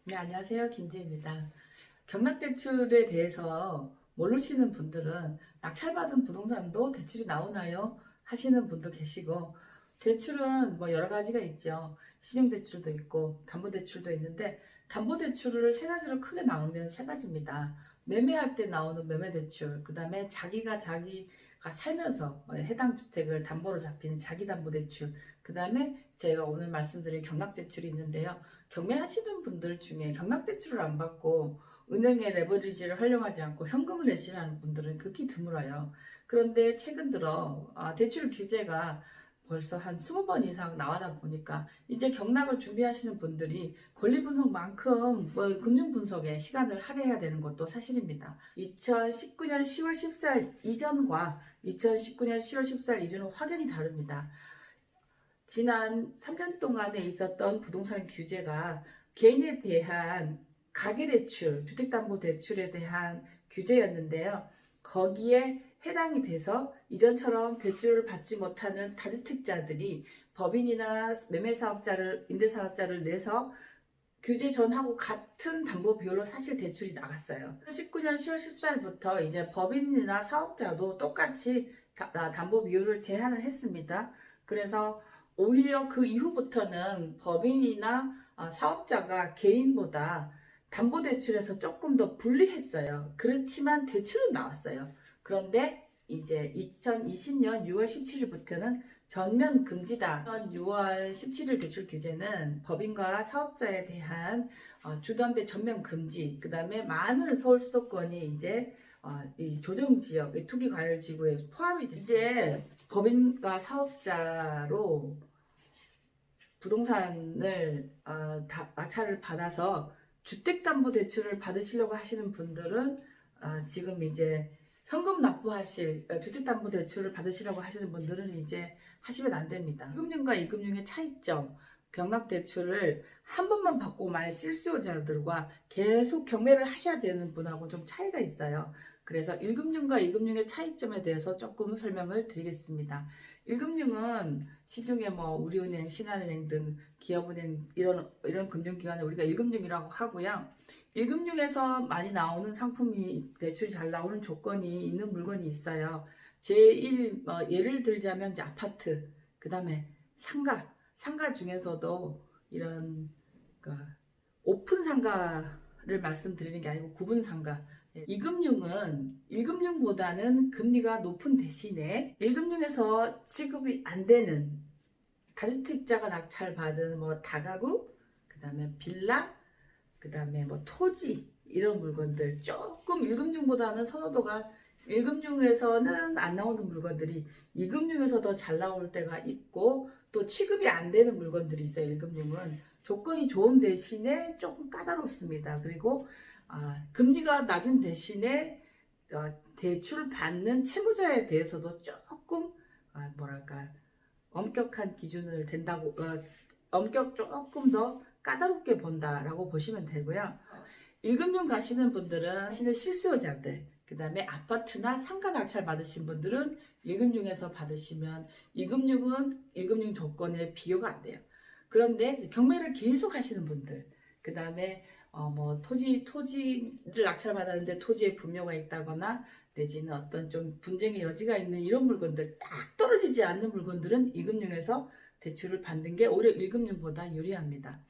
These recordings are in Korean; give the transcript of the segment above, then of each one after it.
네, 안녕하세요. 김지혜입니다. 경락대출에 대해서 모르시는 분들은 낙찰받은 부동산도 대출이 나오나요? 하시는 분도 계시고, 대출은 뭐 여러 가지가 있죠. 신용대출도 있고, 담보대출도 있는데, 담보대출을 세 가지로 크게 나누면 세 가지입니다. 매매할 때 나오는 매매대출, 그 다음에 자기가 살면서 해당 주택을 담보로 잡히는 자기담보대출, 그 다음에 제가 오늘 말씀드릴 경락대출이 있는데요. 경매하시는 분들 중에 경락대출을 안 받고 은행의 레버리지를 활용하지 않고 현금을 내시는 분들은 극히 드물어요. 그런데 최근 들어 대출 규제가 벌써 한 20번 이상 나와다 보니까 이제 경락을 준비하시는 분들이 권리 분석만큼 금융 분석에 시간을 할애해야 되는 것도 사실입니다. 2019년 10월 14일 이전과 2019년 10월 14일 이전은 확연히 다릅니다. 지난 3년 동안에 있었던 부동산 규제가 개인에 대한 가계대출, 주택담보대출에 대한 규제였는데요. 거기에 해당이 돼서 이전처럼 대출을 받지 못하는 다주택자들이 법인이나 매매사업자를, 임대사업자를 내서 규제 전하고 같은 담보 비율로 사실 대출이 나갔어요. 19년 10월 14일부터 이제 법인이나 사업자도 똑같이 담보 비율을 제한을 했습니다. 그래서 오히려 그 이후부터는 법인이나 사업자가 개인보다 담보대출에서 조금 더 불리했어요. 그렇지만 대출은 나왔어요. 그런데 이제 2020년 6월 17일부터는 전면 금지다. 6월 17일 대출 규제는 법인과 사업자에 대한 주담대 전면 금지, 그 다음에 많은 서울 수도권이 이제 이 조정지역, 투기과열지구에 포함이 됐어요. 이제 법인과 사업자로 부동산을 낙찰을 받아서 주택담보대출을 받으시려고 하시는 분들은 지금 이제 현금 납부하실 주택담보대출을 받으시려고 하시는 분들은 이제 하시면 안 됩니다. 이금융과 이금융의 차이점, 경락대출을 한 번만 받고 말 실수요자들과 계속 경매를 하셔야 되는 분하고 좀 차이가 있어요. 그래서 1금융과 2금융의 차이점에 대해서 조금 설명을 드리겠습니다. 1금융은 시중에 뭐 우리은행, 신한은행 등 기업은행 이런 금융기관을 우리가 1금융이라고 하고요. 1금융에서 많이 나오는 상품이 대출이 잘 나오는 조건이 있는 물건이 있어요. 제일 예를 들자면 이제 아파트, 그 다음에 상가 중에서도 이런 오픈 상가를 말씀드리는 게 아니고 구분 상가. 2금융은 1금융보다는 금리가 높은 대신에 1금융에서 취급이 안 되는 다주택자가 낙찰받은 뭐 다가구, 그 다음에 빌라, 그 다음에 뭐 토지 이런 물건들 조금 1금융보다는 선호도가 1금융에서는 안 나오는 물건들이 2금융에서 더 잘 나올 때가 있고 또 취급이 안 되는 물건들이 있어요. 1금융은 조건이 좋은 대신에 조금 까다롭습니다. 그리고 금리가 낮은 대신에 대출 받는 채무자에 대해서도 조금 뭐랄까 엄격한 기준을 된다고 조금 더 까다롭게 본다라고 보시면 되고요. 1금융 가시는 분들은 신의 실수요자들, 그 다음에 아파트나 상가 낙찰 받으신 분들은 1금융에서 받으시면 2금융은 1금융 조건에 비교가 안 돼요. 그런데 경매를 계속 하시는 분들, 그 다음에 뭐 토지를 낙찰 받았는데 토지에 분묘가 있다거나 내지는 어떤 좀 분쟁의 여지가 있는 이런 물건들, 딱 떨어지지 않는 물건들은 2금융에서 대출을 받는 게 오히려 1금융보다 유리합니다.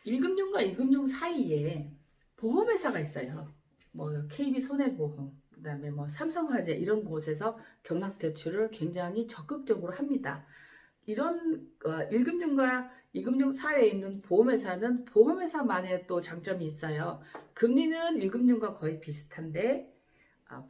1금융과 2금융 사이에 보험회사가 있어요. 뭐 KB손해보험, 그다음에 뭐 삼성화재 이런 곳에서 경락대출을 굉장히 적극적으로 합니다. 이런 1금융과 2금융 사이에 있는 보험회사는 보험회사만의 또 장점이 있어요. 금리는 1금융과 거의 비슷한데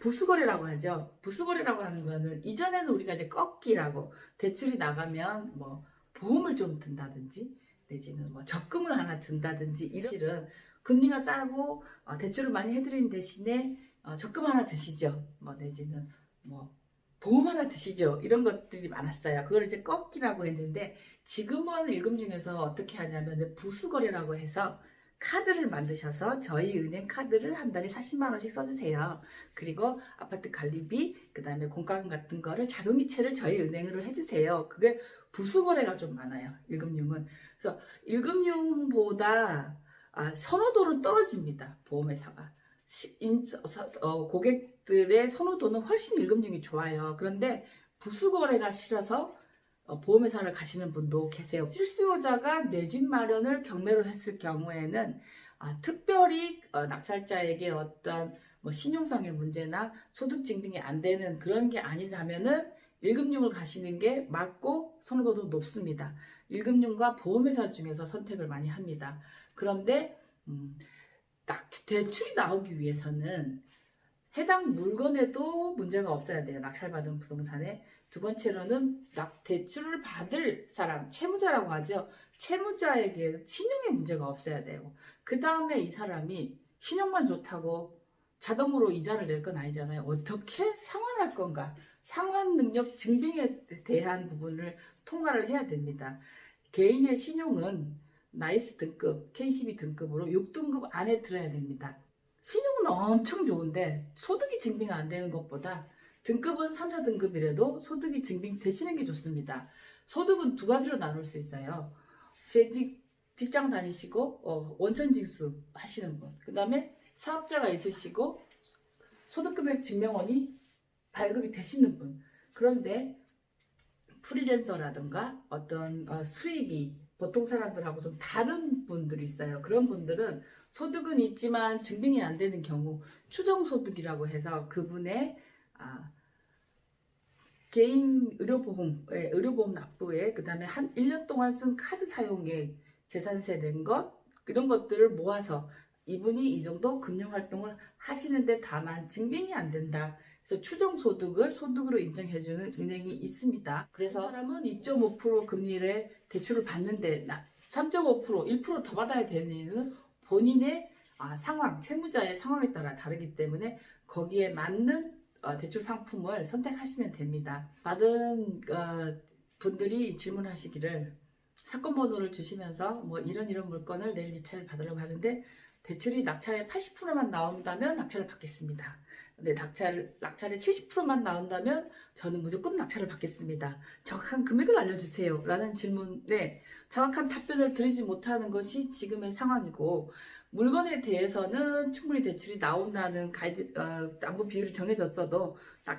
부수거래라고 하죠. 부수거래라고 하는 거는 이전에는 우리가 이제 꺾기라고 대출이 나가면 뭐 보험을 좀 든다든지 내지는 뭐 적금을 하나 든다든지 이런 실은 금리가 싸고 대출을 많이 해드리는 대신에 적금 하나 드시죠. 뭐 내지는 뭐 보험 하나 드시죠. 이런 것들이 많았어요. 그걸 이제 꺾기라고 했는데 지금은 일금중에서 어떻게 하냐면 부수거래라고 해서 카드를 만드셔서 저희 은행 카드를 한 달에 40만 원씩 써주세요. 그리고 아파트 관리비, 그 다음에 공과금 같은 거를 자동이체를 저희 은행으로 해주세요. 그게 부수거래가 좀 많아요. 일금융은. 그래서 일금융보다 선호도는 떨어집니다. 보험회사가. 고객들의 선호도는 훨씬 일금융이 좋아요. 그런데 부수거래가 싫어서 보험회사를 가시는 분도 계세요. 실수요자가 내 집 마련을 경매로 했을 경우에는 특별히 낙찰자에게 어떤 신용상의 문제나 소득 증빙이 안 되는 그런 게 아니라면은 1금융을 가시는 게 맞고 선호도도 높습니다. 1금융과 보험회사 중에서 선택을 많이 합니다. 그런데 대출이 나오기 위해서는 해당 물건에도 문제가 없어야 돼요. 낙찰받은 부동산에. 두 번째로는 대출을 받을 사람, 채무자라고 하죠. 채무자에게 신용에 문제가 없어야 돼요. 그 다음에 이 사람이 신용만 좋다고 자동으로 이자를 낼 건 아니잖아요. 어떻게 상환할 건가? 상환 능력 증빙에 대한 부분을 통과를 해야 됩니다. 개인의 신용은 나이스 등급, KCB 등급으로 6등급 안에 들어야 됩니다. 신용은 엄청 좋은데 소득이 증빙 안 되는 것보다 등급은 3, 4등급이라도 소득이 증빙되시는 게 좋습니다. 소득은 두 가지로 나눌 수 있어요. 재직, 직장 다니시고 원천징수 하시는 분, 그 다음에 사업자가 있으시고 소득금액 증명원이 발급이 되시는 분. 그런데 프리랜서라든가 어떤 수입이 보통 사람들하고 좀 다른 분들이 있어요. 그런 분들은 소득은 있지만 증빙이 안 되는 경우 추정소득이라고 해서 그분의 개인 의료보험 납부액, 그 다음에 한 1년 동안 쓴 카드 사용액, 재산세 낸 것, 이런 것들을 모아서 이분이 이 정도 금융활동을 하시는데 다만 증빙이 안 된다. 그래서 추정소득을 소득으로 인정해주는 은행이 있습니다. 그래서 사람은 2.5% 금리를 대출을 받는데 3.5%, 1% 더 받아야 되는 이유는 본인의 상황, 채무자의 상황에 따라 다르기 때문에 거기에 맞는 대출 상품을 선택하시면 됩니다. 받은 분들이 질문하시기를 사건 번호를 주시면서 이런 물건을 내일 입찰을 받으려고 하는데 대출이 낙찰에 80%만 나온다면 낙찰을 받겠습니다. 근데 낙찰에 70%만 나온다면 저는 무조건 낙찰을 받겠습니다. 정확한 금액을 알려주세요. 라는 질문에 정확한 답변을 드리지 못하는 것이 지금의 상황이고, 물건에 대해서는 충분히 대출이 나온다는 담보 비율이 정해졌어도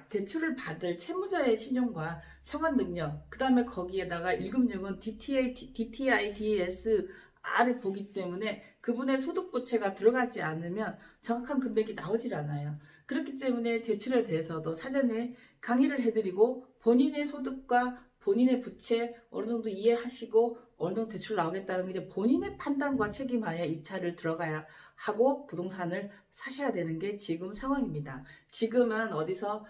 대출을 받을 채무자의 신용과 상환 능력, 그 다음에 거기에다가 1금융은 DTI, DSR을 보기 때문에 그분의 소득 부채가 들어가지 않으면 정확한 금액이 나오질 않아요. 그렇기 때문에 대출에 대해서도 사전에 강의를 해드리고 본인의 소득과 본인의 부채 어느 정도 이해하시고 어느 정도 대출 나오겠다는 게 이제 본인의 판단과 책임하에 입찰을 들어가야 하고 부동산을 사셔야 되는 게 지금 상황입니다. 지금은 어디서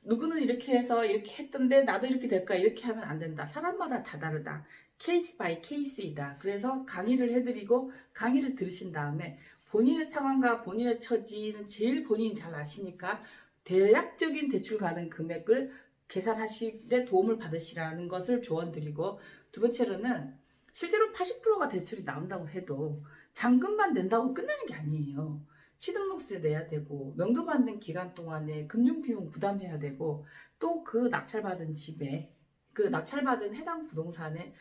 누구는 이렇게 해서 이렇게 했던데 나도 이렇게 될까, 이렇게 하면 안 된다. 사람마다 다 다르다. 케이스 바이 케이스이다. 그래서 강의를 해드리고 강의를 들으신 다음에 본인의 상황과 본인의 처지는 제일 본인이 잘 아시니까 대략적인 대출 가능 금액을 계산하시되 도움을 받으시라는 것을 조언드리고, 두 번째로는 실제로 80%가 대출이 나온다고 해도 잔금만 낸다고 끝나는 게 아니에요. 취등록세 내야 되고 명도받는 기간 동안에 금융비용 부담해야 되고 또 그 낙찰받은 집에 그 낙찰받은 해당 부동산에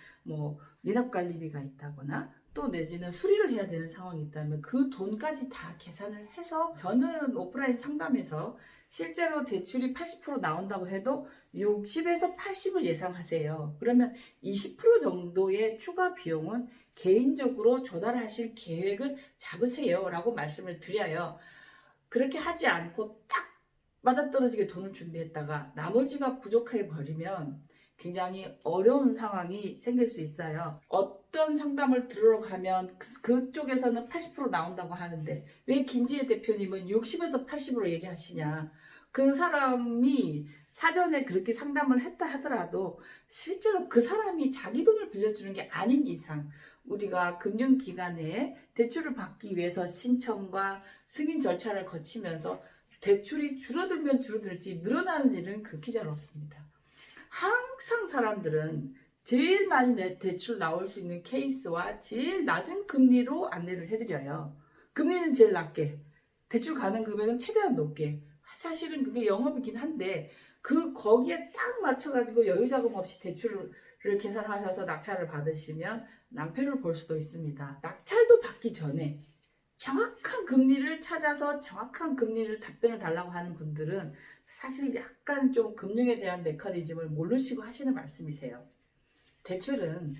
미납관리비가 있다거나 또 내지는 수리를 해야 되는 상황이 있다면 그 돈까지 다 계산을 해서, 저는 오프라인 상담에서 실제로 대출이 80% 나온다고 해도 60에서 80을 예상하세요. 그러면 20% 정도의 추가 비용은 개인적으로 조달하실 계획을 잡으세요 라고 말씀을 드려요. 그렇게 하지 않고 딱 맞아떨어지게 돈을 준비했다가 나머지가 부족해 버리면 굉장히 어려운 상황이 생길 수 있어요. 어떤 상담을 들으러 가면 그쪽에서는 80% 나온다고 하는데 왜 김지혜 대표님은 60에서 80으로 얘기하시냐. 그 사람이 사전에 그렇게 상담을 했다 하더라도 실제로 그 사람이 자기 돈을 빌려주는 게 아닌 이상 우리가 금융기관에 대출을 받기 위해서 신청과 승인 절차를 거치면서 대출이 줄어들면 줄어들지 늘어나는 일은 극히 잘 없습니다. 항상 사람들은 제일 많이 대출 나올 수 있는 케이스와 제일 낮은 금리로 안내를 해드려요. 금리는 제일 낮게, 대출 가능 금액은 최대한 높게. 사실은 그게 영업이긴 한데 거기에 딱 맞춰가지고 여유자금 없이 대출을 계산하셔서 낙찰을 받으시면 낭패를 볼 수도 있습니다. 낙찰도 받기 전에 정확한 금리를 찾아서 정확한 금리를 답변을 달라고 하는 분들은 사실 약간 좀 금융에 대한 메커니즘을 모르시고 하시는 말씀이세요. 대출은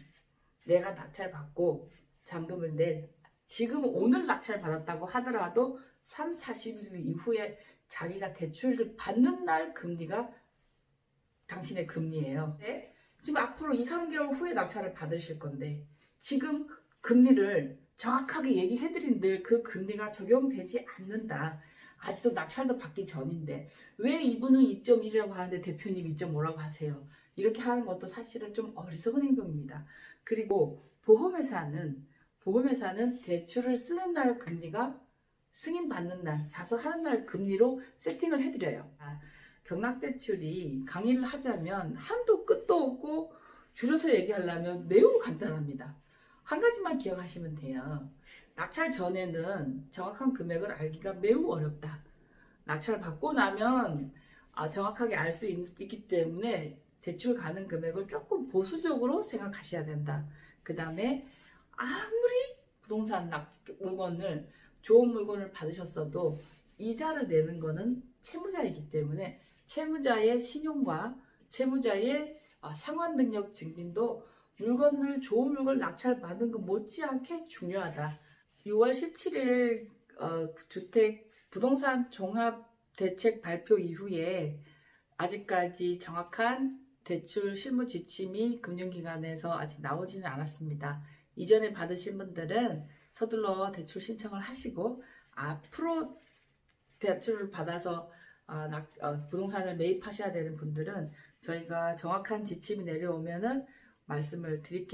내가 낙찰 받고 잔금을 낸 지금 오늘 낙찰 받았다고 하더라도 3, 40일 이후에 자기가 대출을 받는 날 금리가 당신의 금리예요. 네? 지금 앞으로 2, 3개월 후에 낙찰을 받으실 건데 지금 금리를 정확하게 얘기해드린 늘 그 금리가 적용되지 않는다. 아직도 낙찰도 받기 전인데 왜 이분은 2.1이라고 하는데 대표님 2.5라고 하세요. 이렇게 하는 것도 사실은 좀 어리석은 행동입니다. 그리고 보험회사는 대출을 쓰는 날 금리가 승인받는 날, 자서하는 날 금리로 세팅을 해드려요. 경락대출이 강의를 하자면 한도 끝도 없고 줄여서 얘기하려면 매우 간단합니다. 한 가지만 기억하시면 돼요. 낙찰 전에는 정확한 금액을 알기가 매우 어렵다. 낙찰 받고 나면 정확하게 알 수 있기 때문에 대출 가능 금액을 조금 보수적으로 생각하셔야 된다. 그 다음에 아무리 부동산 물건을 좋은 물건을 받으셨어도 이자를 내는 거는 채무자이기 때문에 채무자의 신용과 채무자의 상환 능력 증빙도 좋은 물건을 낙찰받은 것 못지않게 중요하다. 6월 17일 주택 부동산 종합 대책 발표 이후에 아직까지 정확한 대출 실무 지침이 금융기관에서 아직 나오지는 않았습니다. 이전에 받으신 분들은 서둘러 대출 신청을 하시고 앞으로 대출을 받아서 부동산을 매입하셔야 되는 분들은 저희가 정확한 지침이 내려오면은 말씀을 드릴게요.